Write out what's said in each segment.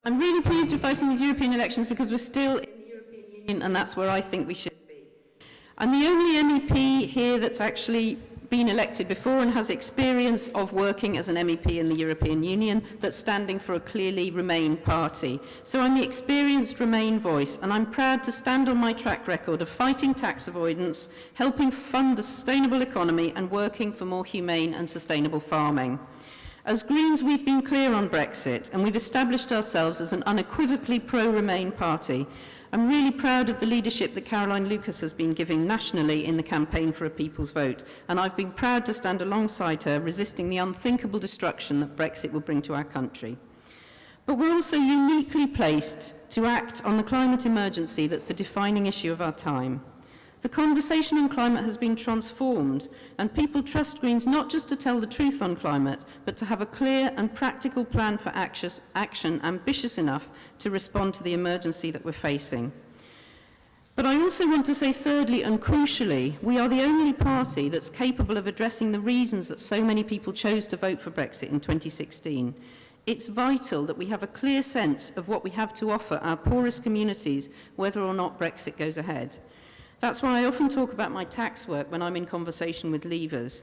I'm really pleased we're fighting these European elections because we're still in the European Union, and that's where I think we should be. I'm the only MEP here that's actually been elected before and has experience of working as an MEP in the European Union that's standing for a clearly Remain party. So I'm the experienced Remain voice, and I'm proud to stand on my track record of fighting tax avoidance, helping fund the sustainable economy, and working for more humane and sustainable farming. As Greens, we've been clear on Brexit, and we've established ourselves as an unequivocally pro-Remain party. I'm really proud of the leadership that Caroline Lucas has been giving nationally in the campaign for a people's vote, and I've been proud to stand alongside her, resisting the unthinkable destruction that Brexit will bring to our country. But we're also uniquely placed to act on the climate emergency that's the defining issue of our time. The conversation on climate has been transformed, and people trust Greens not just to tell the truth on climate, but to have a clear and practical plan for action ambitious enough to respond to the emergency that we're facing. But I also want to say thirdly and crucially, we are the only party that's capable of addressing the reasons that so many people chose to vote for Brexit in 2016. It's vital that we have a clear sense of what we have to offer our poorest communities, whether or not Brexit goes ahead. That's why I often talk about my tax work when I'm in conversation with leavers.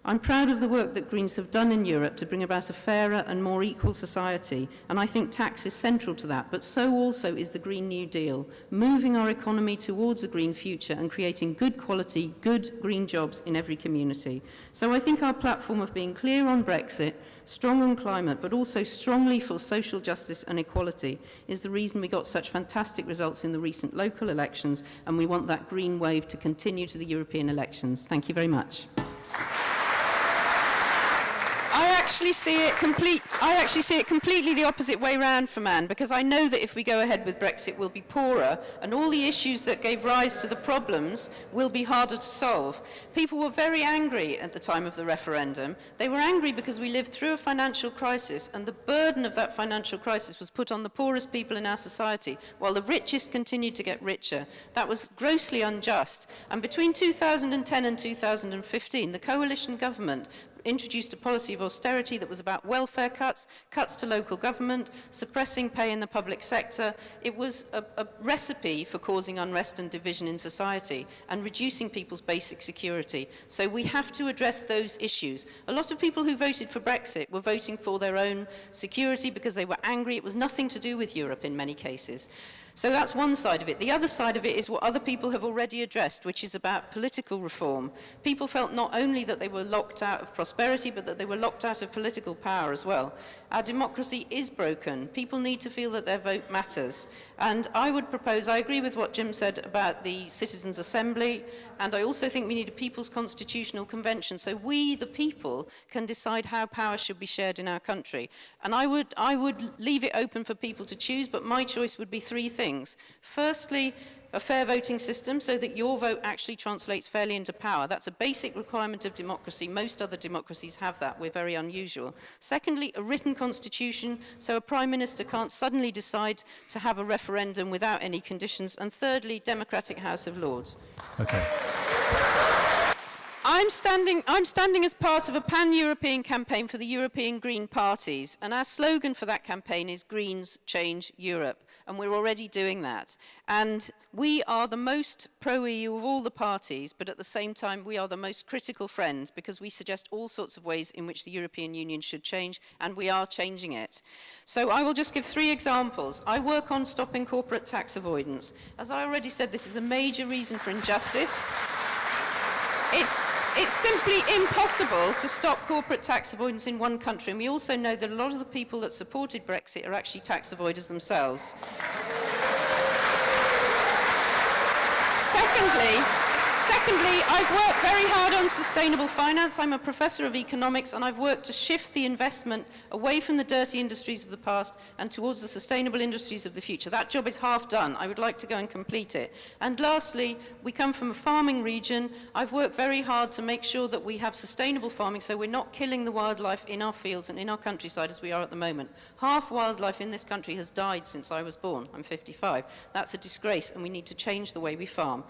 I'm proud of the work that Greens have done in Europe to bring about a fairer and more equal society, and I think tax is central to that, but so also is the Green New Deal, moving our economy towards a green future and creating good quality, good green jobs in every community. So I think our platform of being clear on Brexit, strong on climate, but also strongly for social justice and equality is the reason we got such fantastic results in the recent local elections, and we want that green wave to continue to the European elections. Thank you very much. I actually see it completely the opposite way round from Anne, because I know that if we go ahead with Brexit, we'll be poorer, and all the issues that gave rise to the problems will be harder to solve. People were very angry at the time of the referendum. They were angry because we lived through a financial crisis, and the burden of that financial crisis was put on the poorest people in our society, while the richest continued to get richer. That was grossly unjust. And between 2010 and 2015, the coalition government introduced a policy of austerity that was about welfare cuts, cuts to local government, suppressing pay in the public sector. It was a recipe for causing unrest and division in society and reducing people's basic security. So we have to address those issues. A lot of people who voted for Brexit were voting for their own security because they were angry. It was nothing to do with Europe in many cases. So that's one side of it. The other side of it is what other people have already addressed, which is about political reform. People felt not only that they were locked out of prosperity, but that they were locked out of political power as well. Our democracy is broken. People need to feel that their vote matters. And I would propose, I agree with what Jim said about the Citizens' Assembly, and I also think we need a People's Constitutional Convention, so we, the people, can decide how power should be shared in our country. And I would leave it open for people to choose, but my choice would be three things. Firstly, a fair voting system so that your vote actually translates fairly into power. That's a basic requirement of democracy. Most other democracies have that. We're very unusual. Secondly, a written constitution so a prime minister can't suddenly decide to have a referendum without any conditions. And thirdly, democratic House of Lords. Okay. I'm standing as part of a pan-European campaign for the European Green parties, and our slogan for that campaign is Greens Change Europe, and we're already doing that. And we are the most pro-EU of all the parties, but at the same time we are the most critical friends because we suggest all sorts of ways in which the European Union should change, and we are changing it. So I will just give three examples. I work on stopping corporate tax avoidance. As I already said, this is a major reason for injustice. It's simply impossible to stop corporate tax avoidance in one country, and we also know that a lot of the people that supported Brexit are actually tax avoiders themselves. Secondly, I've worked very hard on sustainable finance. I'm a professor of economics, and I've worked to shift the investment away from the dirty industries of the past and towards the sustainable industries of the future. That job is half done. I would like to go and complete it. And lastly, we come from a farming region. I've worked very hard to make sure that we have sustainable farming so we're not killing the wildlife in our fields and in our countryside as we are at the moment. Half wildlife in this country has died since I was born. I'm 55. That's a disgrace, and we need to change the way we farm.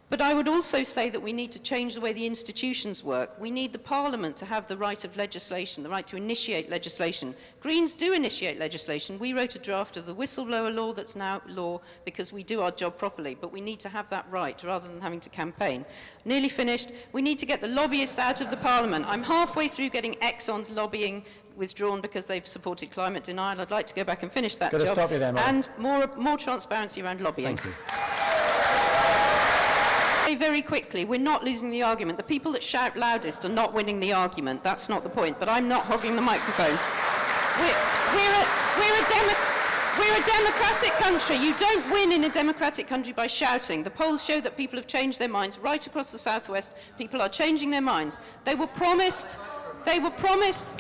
But I would also say that we need to change the way the institutions work. We need the Parliament to have the right of legislation, the right to initiate legislation. Greens do initiate legislation. We wrote a draft of the whistleblower law that's now law because we do our job properly, but we need to have that right rather than having to campaign. Nearly finished. We need to get the lobbyists out of the Parliament. I'm halfway through getting Exxon's lobbying withdrawn because they've supported climate denial. I'd like to go back and finish that job. Stop you there, and more transparency around lobbying. Thank you. Very quickly, we're not losing the argument. The people that shout loudest are not winning the argument. That's not the point, but I'm not hogging the microphone. We're a democratic country. You don't win in a democratic country by shouting. The polls show that people have changed their minds right across the southwest. People are changing their minds. They were promised it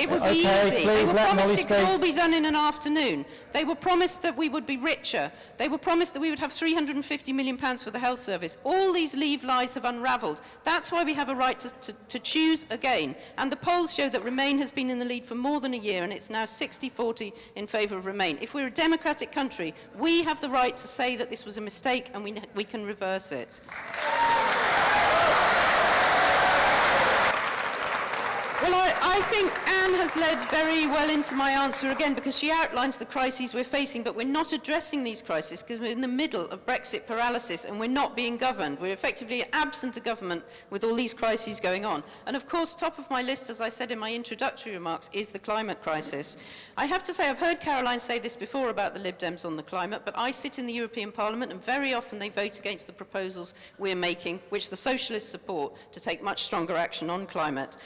would be easy. They were promised it could all be done in an afternoon. They were promised that we would be richer. They were promised that we would have £350 million for the health service. All these leave lies have unravelled. That's why we have a right to choose again. And the polls show that Remain has been in the lead for more than a year, and it's now 60-40 in favour of Remain. If we're a democratic country, we have the right to say that this was a mistake and we can reverse it. Well, I think Anne has led very well into my answer again because she outlines the crises we're facing, but we're not addressing these crises because we're in the middle of Brexit paralysis and we're not being governed. We're effectively absent of government with all these crises going on. And of course, top of my list, as I said in my introductory remarks, is the climate crisis. I have to say, I've heard Caroline say this before about the Lib Dems on the climate, but I sit in the European Parliament and very often they vote against the proposals we're making, which the Socialists support, to take much stronger action on climate.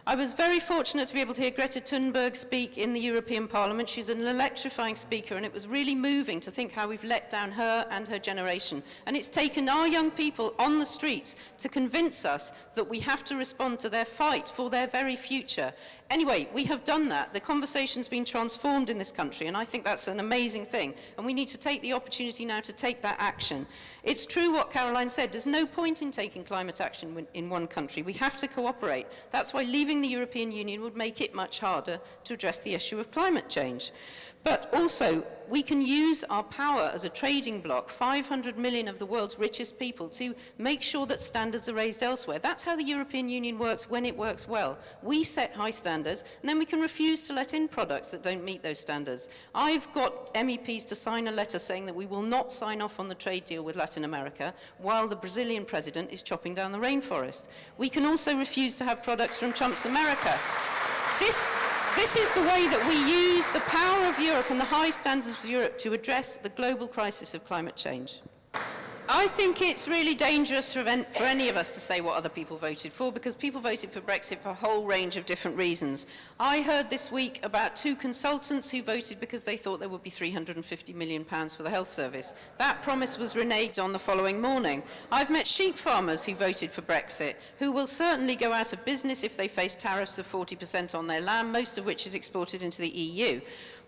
I was very fortunate to be able to hear Greta Thunberg speak in the European Parliament. She's an electrifying speaker, and it was really moving to think how we've let down her and her generation. And it's taken our young people on the streets to convince us that we have to respond to their fight for their very future. Anyway, we have done that. The conversation's been transformed in this country, and I think that's an amazing thing. And we need to take the opportunity now to take that action. It's true what Caroline said. There's no point in taking climate action in one country. We have to cooperate. That's why leaving the European Union would make it much harder to address the issue of climate change. But also, we can use our power as a trading bloc, 500 million of the world's richest people, to make sure that standards are raised elsewhere. That's how the European Union works when it works well. We set high standards, and then we can refuse to let in products that don't meet those standards. I've got MEPs to sign a letter saying that we will not sign off on the trade deal with Latin America while the Brazilian president is chopping down the rainforest. We can also refuse to have products from Trump's America. This is the way that we use the power of Europe and the high standards of Europe to address the global crisis of climate change. I think it's really dangerous for any of us to say what other people voted for, because people voted for Brexit for a whole range of different reasons. I heard this week about 2 consultants who voted because they thought there would be £350 million for the health service. That promise was reneged on the following morning. I've met sheep farmers who voted for Brexit, who will certainly go out of business if they face tariffs of 40% on their lamb, most of which is exported into the EU.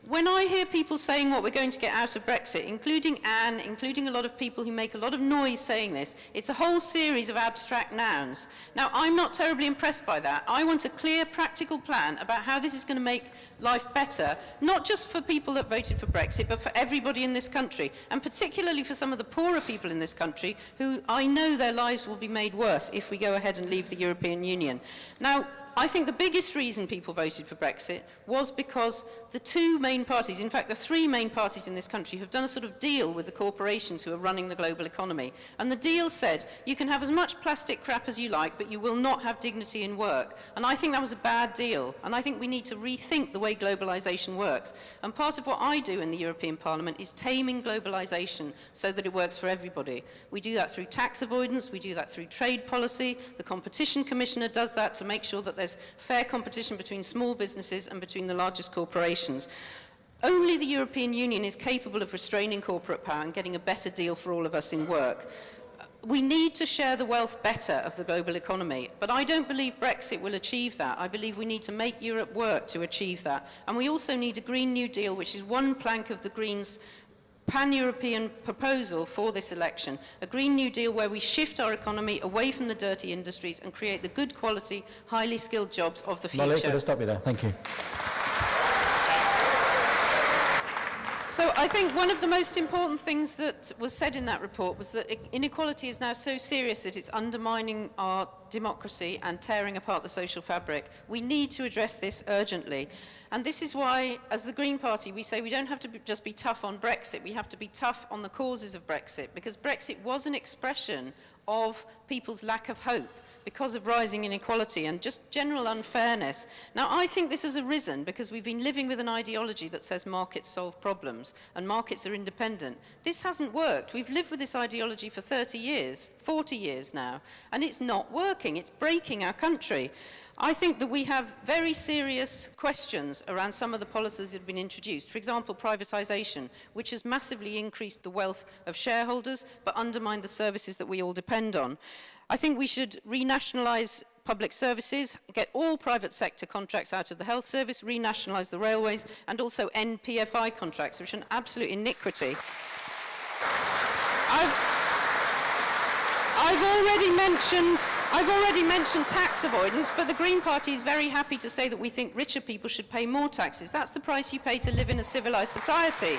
When I hear people saying what we're going to get out of Brexit, including Anne, including a lot of people who make a lot of noise saying this, it's a whole series of abstract nouns. Now, I'm not terribly impressed by that. I want a clear, practical plan about how this is going to make life better, not just for people that voted for Brexit, but for everybody in this country, and particularly for some of the poorer people in this country who I know their lives will be made worse if we go ahead and leave the European Union. Now, I think the biggest reason people voted for Brexit was because the 2 main parties, in fact the 3 main parties in this country, have done a sort of deal with the corporations who are running the global economy. And the deal said, you can have as much plastic crap as you like, but you will not have dignity in work. And I think that was a bad deal. And I think we need to rethink the way globalisation works. And part of what I do in the European Parliament is taming globalisation so that it works for everybody. We do that through tax avoidance, we do that through trade policy. The Competition Commissioner does that to make sure that there's fair competition between small businesses and between the largest corporations. Only the European Union is capable of restraining corporate power and getting a better deal for all of us in work. We need to share the wealth better of the global economy, but I don't believe Brexit will achieve that. I believe we need to make Europe work to achieve that. And we also need a Green New Deal, which is one plank of the Greens' pan-European proposal for this election, a Green New Deal where we shift our economy away from the dirty industries and create the good quality, highly skilled jobs of the future. Molly, could I stop you there? Thank you. So I think one of the most important things that was said in that report was that inequality is now so serious that it's undermining our democracy and tearing apart the social fabric. We need to address this urgently. And this is why, as the Green Party, we say we don't have to just be tough on Brexit, we have to be tough on the causes of Brexit, because Brexit was an expression of people's lack of hope because of rising inequality and just general unfairness. Now, I think this has arisen because we've been living with an ideology that says markets solve problems and markets are independent. This hasn't worked. We've lived with this ideology for 30 years, 40 years now, and it's not working. It's breaking our country. I think that we have very serious questions around some of the policies that have been introduced. For example, privatisation, which has massively increased the wealth of shareholders but undermined the services that we all depend on. I think we should renationalise public services, get all private sector contracts out of the health service, renationalise the railways, and also end PFI contracts, which are an absolute iniquity. I've already mentioned tax avoidance, but the Green Party is very happy to say that we think richer people should pay more taxes. That's the price you pay to live in a civilised society.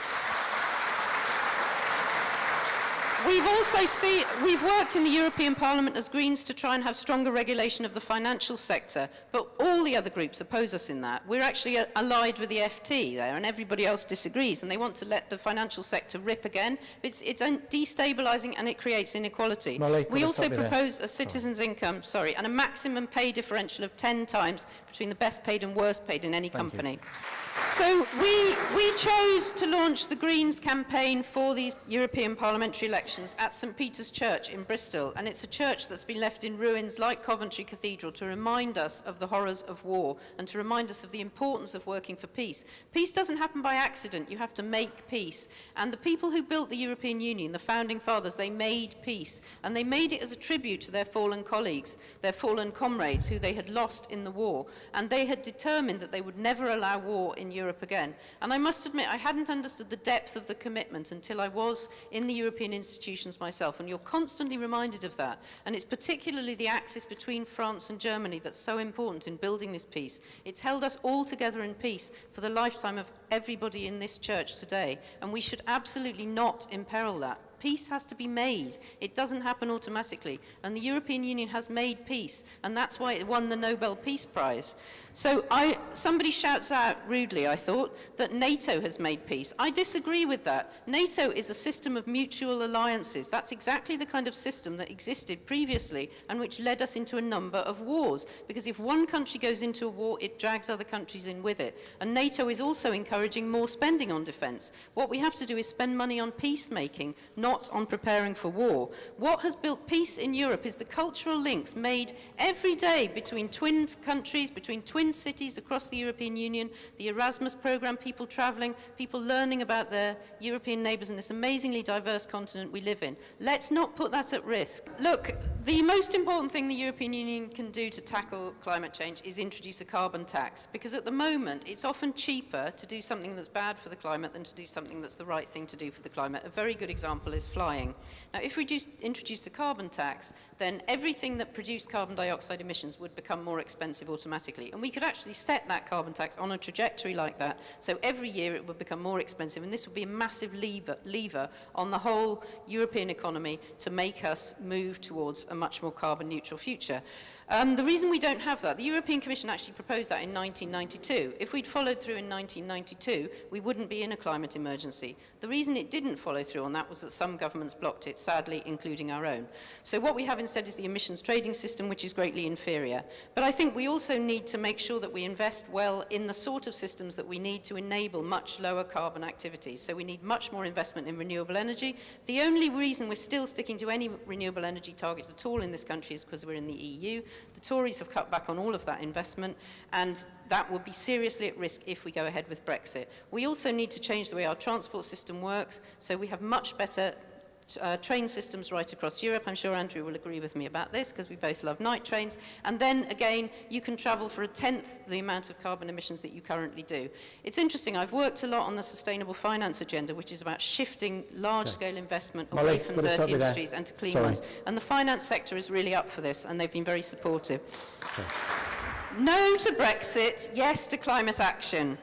We've worked in the European Parliament as Greens to try and have stronger regulation of the financial sector, but all the other groups oppose us in that. We're actually allied with the FT there, and everybody else disagrees, and they want to let the financial sector rip again. It's destabilising and it creates inequality. Molly, we also propose a citizens' income, and a maximum pay differential of 10 times between the best paid and worst paid in any company. So we chose to launch the Greens campaign for these European parliamentary elections at St Peter's Church in Bristol, and it's a church that's been left in ruins like Coventry Cathedral to remind us of the horrors of war and to remind us of the importance of working for peace. Peace doesn't happen by accident, you have to make peace. And the people who built the European Union, the founding fathers, they made peace, and they made it as a tribute to their fallen colleagues, their fallen comrades who they had lost in the war, and they had determined that they would never allow war in Europe again. And I must admit, I hadn't understood the depth of the commitment until I was in the European institutions myself, and you're constantly reminded of that. And it's particularly the axis between France and Germany that's so important in building this peace. It's held us all together in peace for the lifetime of everybody in this church today, and we should absolutely not imperil that. Peace has to be made. It doesn't happen automatically. And the European Union has made peace, and that's why it won the Nobel Peace Prize. So somebody shouts out rudely, I thought, that NATO has made peace. I disagree with that. NATO is a system of mutual alliances. That's exactly the kind of system that existed previously and which led us into a number of wars. Because if one country goes into a war, it drags other countries in with it. And NATO is also encouraging more spending on defence. What we have to do is spend money on peacemaking, not on preparing for war. What has built peace in Europe is the cultural links made every day between twin countries, between twin cities across the European Union, the Erasmus programme, people travelling, people learning about their European neighbours in this amazingly diverse continent we live in. Let's not put that at risk. Look, the most important thing the European Union can do to tackle climate change is introduce a carbon tax, because at the moment it's often cheaper to do something that's bad for the climate than to do something that's the right thing to do for the climate. A very good example is flying. Now, if we introduce a carbon tax, then everything that produced carbon dioxide emissions would become more expensive automatically. And we could actually set that carbon tax on a trajectory like that, so every year it would become more expensive, and this would be a massive lever on the whole European economy to make us move towards a much more carbon neutral future. The reason we don't have that, the European Commission actually proposed that in 1992. If we'd followed through in 1992, we wouldn't be in a climate emergency. The reason it didn't follow through on that was that some governments blocked it, sadly, including our own. So what we have instead is the emissions trading system, which is greatly inferior. But I think we also need to make sure that we invest well in the sort of systems that we need to enable much lower carbon activities. So we need much more investment in renewable energy. The only reason we're still sticking to any renewable energy targets at all in this country is because we're in the EU. The Tories have cut back on all of that investment, and that will be seriously at risk if we go ahead with Brexit. We also need to change the way our transport system works, so we have much better train systems right across Europe. I'm sure Andrew will agree with me about this because we both love night trains. And then again, you can travel for 1/10 the amount of carbon emissions that you currently do. It's interesting, I've worked a lot on the sustainable finance agenda, which is about shifting large-scale investment away from dirty industries and to clean ones. And the finance sector is really up for this, and they've been very supportive. No to Brexit, yes to climate action.